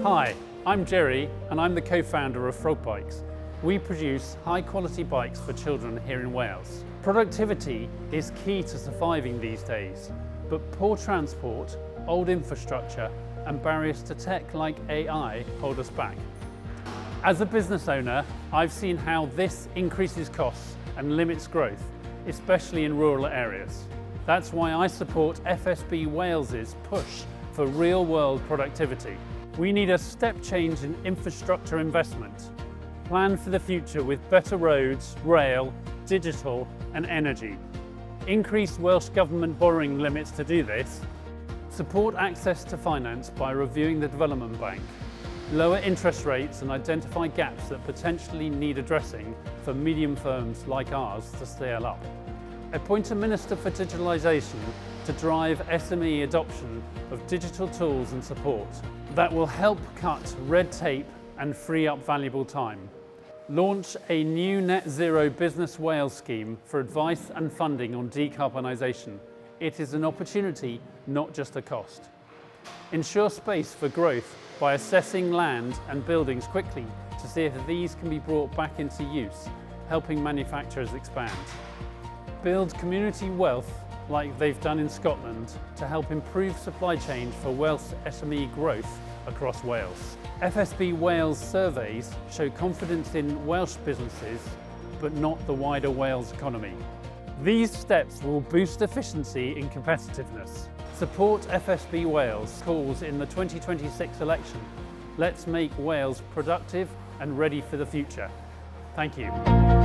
Hi, I'm Jerry and I'm the co-founder of Frog Bikes. We produce high-quality bikes for children here in Wales. Productivity is key to surviving these days, but poor transport, old infrastructure and barriers to tech like AI hold us back. As a business owner, I've seen how this increases costs and limits growth, especially in rural areas. That's why I support FSB Wales's push for real-world productivity. We need a step change in infrastructure investment. Plan for the future with better roads, rail, digital and energy. Increase Welsh Government borrowing limits to do this. Support access to finance by reviewing the Development Bank. Lower interest rates and identify gaps that potentially need addressing for medium firms like ours to scale up. Appoint a Minister for Digitalisation to drive SME adoption of digital tools and support that will help cut red tape and free up valuable time. Launch a new Net Zero Business Wales scheme for advice and funding on decarbonisation. It is an opportunity, not just a cost. Ensure space for growth by assessing land and buildings quickly to see if these can be brought back into use, helping manufacturers expand. Build community wealth like they've done in Scotland to help improve supply chain for Welsh SME growth across Wales. FSB Wales surveys show confidence in Welsh businesses, but not the wider Wales economy. These steps will boost efficiency and competitiveness. Support FSB Wales calls in the 2026 election. Let's make Wales productive and ready for the future. Thank you.